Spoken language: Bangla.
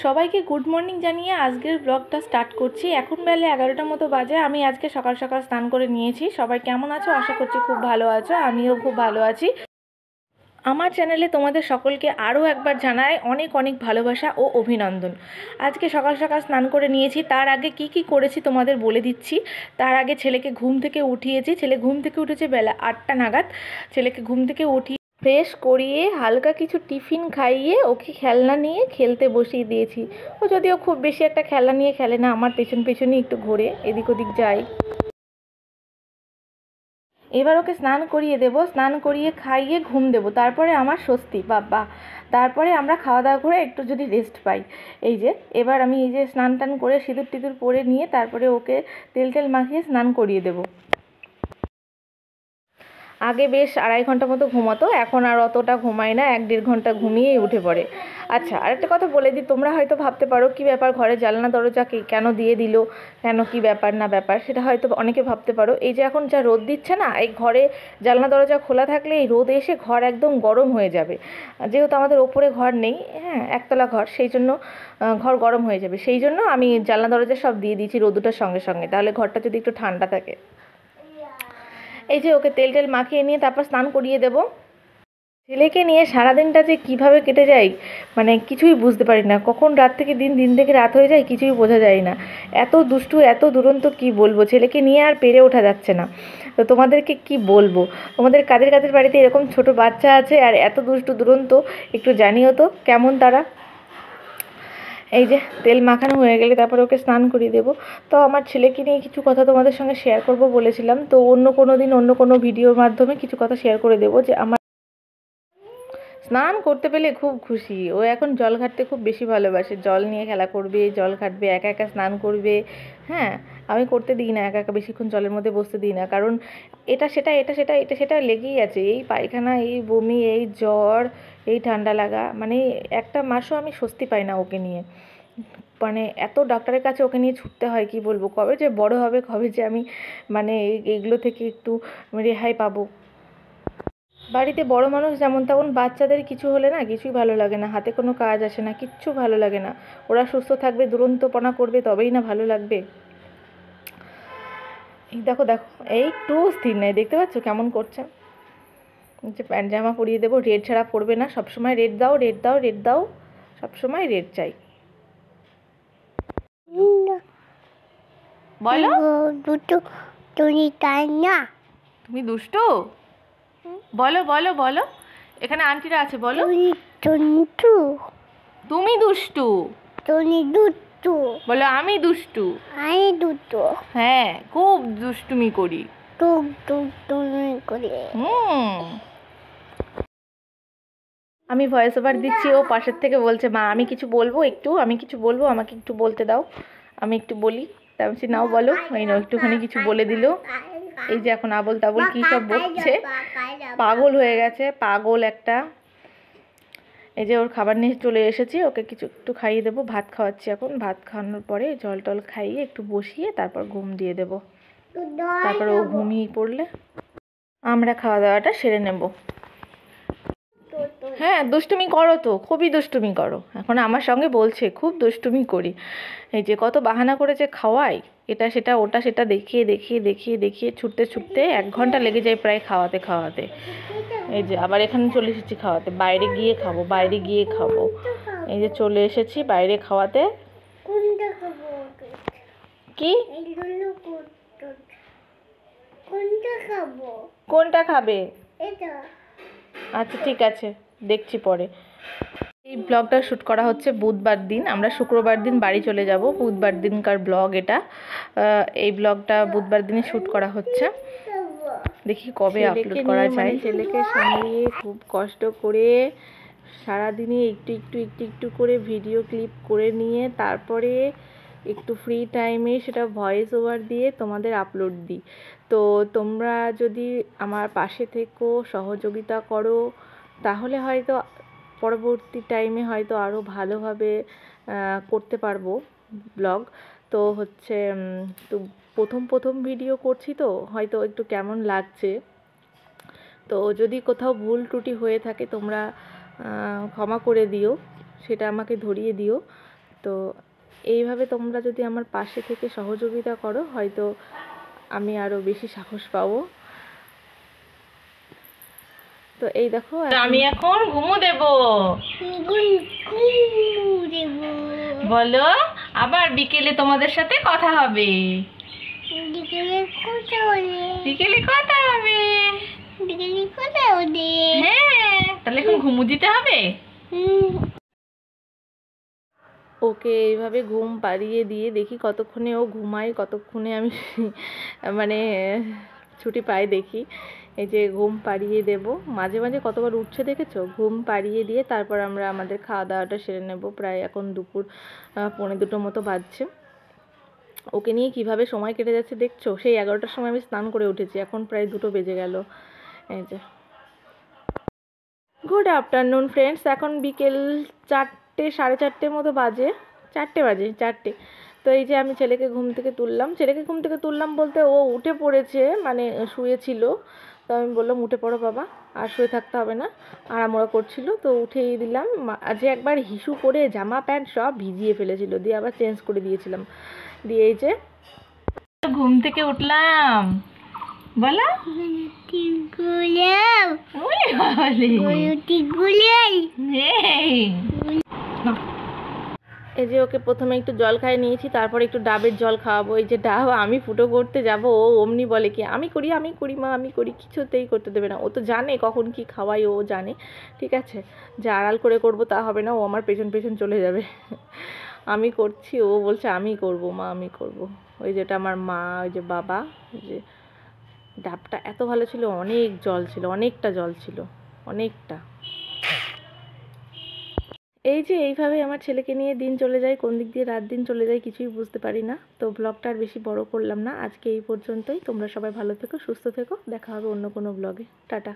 সবাইকে গুড মর্নিং জানিয়ে আজকের ব্লগটা স্টার্ট করছি। এখন বেলা 11টার মতো বাজে। আমি আজকে সকাল সকাল স্নান করে নিয়েছি। সবাই কেমন আছো? আশা করছি খুব ভালো আছো। আমিও খুব ভালো আছি। আমার চ্যানেলে তোমাদের সকলকে আরও একবার জানাই অনেক অনেক ভালোবাসা ও অভিনন্দন। আজকে সকাল সকাল স্নান করে নিয়েছি। তার আগে কি করেছি তোমাদের বলে দিচ্ছি। তার আগে ছেলেকে ঘুম থেকে উঠিয়েছি। ছেলে ঘুম থেকে উঠেছে বেলা 8টা নাগাদ। ছেলেকে ঘুম থেকে উঠিয়ে ফ্রেশ করিয়ে হালকা কিছু টিফিন খাইয়ে ওকে খেলনা নিয়ে খেলতে বসিয়ে দিয়েছি। ও যদিও খুব বেশি একটা খেলনা নিয়ে খেলে না, আমার পেছন পেছনই একটু ঘোরে, এদিক ওদিক যায়। এবার ওকে স্নান করিয়ে দেবো, স্নান করিয়ে খাইয়ে ঘুম দেবো, তারপরে আমার স্বস্তি বাবা। তারপরে আমরা খাওয়া দাওয়া করে একটু যদি রেস্ট পাই। এই যে এবার আমি এই যে স্নান টান করে সিঁদুর টিঁদুর পরে নিয়ে তারপরে ওকে তেল টেল মাখিয়ে স্নান করিয়ে দেবো। আগে বেশ 2.5 ঘন্টা মতো ঘুমাতো, এখন আর অতটা ঘুমায় না, 1-1.5 ঘন্টা ঘুমিয়েই উঠে পড়ে। আচ্ছা, আরেকটা কথা বলে দিই, তোমরা হয়তো ভাবতে পারো কী ব্যাপার, ঘরে জানলা দরজা কেন দিয়ে দিল, কেন, কী ব্যাপার না ব্যাপার, সেটা হয়তো অনেকে ভাবতে পারো। এই যে এখন যা রোদ দিচ্ছে না, এই ঘরে জানলা দরজা খোলা থাকলে এই রোদ এসে ঘর একদম গরম হয়ে যাবে। যেহেতু আমাদের ওপরে ঘর নেই, হ্যাঁ, একতলা ঘর, সেই জন্য ঘর গরম হয়ে যাবে। সেই জন্য আমি জানলা দরজা সব দিয়ে দিয়েছি রোদটার সঙ্গে সঙ্গে, তাহলে ঘরটা যদি একটু ঠান্ডা থাকে। এই যে ওকে তেল টেল মাখিয়ে নিয়ে তারপর স্নান করিয়ে দেবো। ছেলেকে নিয়ে সারাদিনটা যে কীভাবে কেটে যায় মানে কিছুই বুঝতে পারি না। কখন রাত থেকে দিন, দিন থেকে রাত হয়ে যায় কিছুই বোঝা যায় না। এত দুষ্টু, এত দুরন্ত, কি বলবো, ছেলেকে নিয়ে আর পেরে ওঠা যাচ্ছে না। তো তোমাদেরকে কি বলবো, তোমাদের কাদের কাদের বাড়িতে এরকম ছোট বাচ্চা আছে আর এত দুষ্টু দুরন্ত, একটু জানিও তো কেমন তারা। এই যে তেল মাখানো হয়ে গেলে তারপরে ওকে স্নান করিয়ে দেবো। তো আমার ছেলেকে নিয়ে কিছু কথা তোমাদের সঙ্গে শেয়ার করব বলেছিলাম, তো অন্য কোনো দিন অন্য কোনো ভিডিওর মাধ্যমে কিছু কথা শেয়ার করে দেবো। যে আমার স্নান করতে পেলে খুব খুশি। ও এখন জল ঘাটতে খুব বেশি ভালোবাসে, জল নিয়ে খেলা করবে, জল ঘাটবে, একা একা স্নান করবে। হ্যাঁ, আমি করতে দিই না, একা একা বেশিক্ষণ জলের মধ্যে বসতে দিই না, কারণ এটা সেটা এটা সেটা এটা সেটা লেগেই আছে। এই পায়খানা, এই বমি, এই জ্বর, এই ঠান্ডা লাগা, মানে একটা মাসও আমি স্বস্তি পাই না ওকে নিয়ে। মানে এত ডাক্তারের কাছে ওকে নিয়ে ছুটতে হয়, কি বলবো, কবে যে বড় হবে, কবে যে আমি মানে এইগুলো থেকে একটু রেহাই পাবো। বাড়িতে বড় মানুষ যেমন তেমন বাচ্চাদের কিছু হলে না কিছুই ভালো লাগে না, হাতে কোনো কাজ আসে না, কিচ্ছু ভালো লাগে না। ওরা সুস্থ থাকবে, দুরন্তপনা করবে, তবেই না ভালো লাগবে। এই দেখো দেখো, এই একটু স্থির নেই, দেখতে পাচ্ছ কেমন করছে। যে প্যান্ট জামা পরিয়ে দেবো, রেড ছাড়া পরবে না, সবসময় রেড দাও, রেড দাও, রেড দাও, সবসময় রেড চাই। বলো, তুমি দুষ্টু? বলো বলো বলো, এখানে আন্টিরা আছে, বলো। তুমি দুষ্টু বলো, আমি দুষ্টু। হ্যাঁ, খুব দুষ্টুমি করি। আমি ভয়েস ওভার দিচ্ছি, ও পাশের থেকে বলছে, মা আমি কিছু বলবো, আমি কিছু বলবো, আমাকে একটু বলতে দাও, আমি একটু বলি। তা আমি বলছি, নাও বলো। এই নাও, একটুখানি কিছু বলে দিল। এই যে এখন আবল তাবল কী সব বলছে, পাগল হয়ে গেছে, পাগল একটা। এই যে ওর খাবার নিয়ে চলে এসেছি, ওকে কিছু একটু খাইয়ে দেবো, ভাত খাওয়াচ্ছি এখন। ভাত খাওয়ানোর পরে জল টল খাইয়ে একটু বসিয়ে তারপর ঘুম দিয়ে দেবো। তারপর ও ঘুমিয়ে পড়লে আমরা খাওয়া দাওয়াটা সেরে নেব। হ্যাঁ, দুষ্টুমি করো তো, খুবই দুষ্টুমি করো। এখন আমার সঙ্গে বলছে খুব দুষ্টুমি করি। এই যে কত বাহানা করেছে খাওয়াই, এটা সেটা ওটা সেটা দেখিয়ে দেখিয়ে দেখিয়ে দেখিয়ে ছুটতে ছুটতে 1 ঘন্টা লেগে যায় প্রায় খাওয়াতে খাওয়াতে। এই যে আবার এখানে চলে এসেছি খাওয়াতে, বাইরে গিয়ে খাবো, বাইরে গিয়ে খাবো। এই যে চলে এসেছি বাইরে খাওয়াতে। কি কোনটা খাবে? আচ্ছা ঠিক আছে, দেখছি পরে। এই ব্লগটা শ্যুট করা হচ্ছে বুধবার দিন। আমরা শুক্রবার দিন বাড়ি চলে যাব, বুধবার দিনকার ব্লগ এটা। এই ব্লগটা বুধবার দিনে শ্যুট করা হচ্ছে, দেখি কবে আপলোড করা যায়। ছেলেকে সামলিয়ে খুব কষ্ট করে সারাদিনে একটু একটু একটু একটু করে ভিডিও ক্লিপ করে নিয়ে তারপরে একটু ফ্রি টাইমে সেটা ভয়েস ওভার দিয়ে তোমাদের আপলোড দিই। তো তোমরা যদি আমার পাশে থেকো, সহযোগিতা করো, তাহলে হয়তো পরবর্তী টাইমে হয়তো আরও ভালোভাবে করতে পারবো ব্লগ। তো হচ্ছে তো প্রথম ভিডিও করছি, তো হয়তো একটু কেমন লাগছে। তো যদি কোথাও ভুল ত্রুটি হয়ে থাকে তোমরা ক্ষমা করে দিও, সেটা আমাকে ধরিয়ে দিও। তো এইভাবে তোমরা যদি আমার পাশে থেকে সহযোগিতা করো হয়তো আমি আরও বেশি সাহস পাবো। তো এই দেখো আমি এখন ঘুমো দেব। বলো, আবার বিকেলে তোমাদের সাথে কথা হবে। বিকেলে কথা হবে। হ্যাঁ, তাহলে এখন ঘুমু দিতে হবে। ওকে এইভাবে ঘুম পাড়িয়ে দিয়ে দেখি কতক্ষণে ও ঘুমায়, কতক্ষণে আমি মানে ছুটি পাই দেখি। এই যে ঘুম পাড়িয়ে দেব, মাঝে মাঝে কতবার উঠছে দেখেছো। ঘুম পাড়িয়ে দিয়ে তারপর আমরা আমাদের খাওয়া দাওয়াটা সেরে নেব। প্রায় এখন দুপুর 1:45 মতো বাজছে। ওকে নিয়ে কিভাবে সময় কেটে যাচ্ছে দেখছো। সেই 11টার সময় আমি স্নান করে উঠেছি, এখন প্রায় 2টো বেজে গেল। এই যে গুড আফটারনুন ফ্রেন্ডস, এখন বিকেল 4টে 4:30 মতো বাজে। 4টে বাজে, 4টে। তো এই যে আমি ছেলেকে ঘুম থেকে তুললাম বলতে ও উঠে পড়েছে, মানে শুয়েছিল। তো আমি বললাম উঠে পড়ো বাবা, আর শুয়ে থাকতে হবে না, আড়ামোড়া করছিল। তো উঠেই দিলাম। আজকে একবার হিসু করে জামা প্যান্ট সব ভিজিয়ে ফেলেছিল, দিয়ে আবার চেঞ্জ করে দিয়েছিলাম। দিয়ে এই যে ঘুম থেকে উঠলাম। বলো, এই যে ওকে প্রথমে একটু জল খাইয়ে নিয়েছি, তারপরে একটু ডাবের জল খাওয়াবো। এই যে ডাব আমি ফুটো করতে যাব, ও অমনি বলে কি আমি করি মা, আমি করি। কিছুতেই করতে দেবে না। ও তো জানে কখন কি খাওয়াই, ও জানে। ঠিক আছে, যে আড়াল করে করবো তা হবে না, ও আমার পেছন পেছন চলে যাবে। আমি করছি, ও বলছে আমি করব মা, আমি করব। ওই যেটা আমার মা, ওই যে বাবা, ওই যে ডাবটা এত ভালো ছিল, অনেক জল ছিল, অনেকটা জল ছিল, অনেকটা। এই যে এইভাবে আমার ছেলেকে নিয়ে দিন চলে যায়, কোন দিক দিয়ে রাত দিন চলে যায় কিছুই বুঝতে পারি না। তো ব্লগটা আর বেশি বড় করলাম না, আজকে এই পর্যন্তই। তোমরা সবাই ভালো থেকো, সুস্থ থেকো, দেখা হবে অন্য কোনো ব্লগে। টাটা।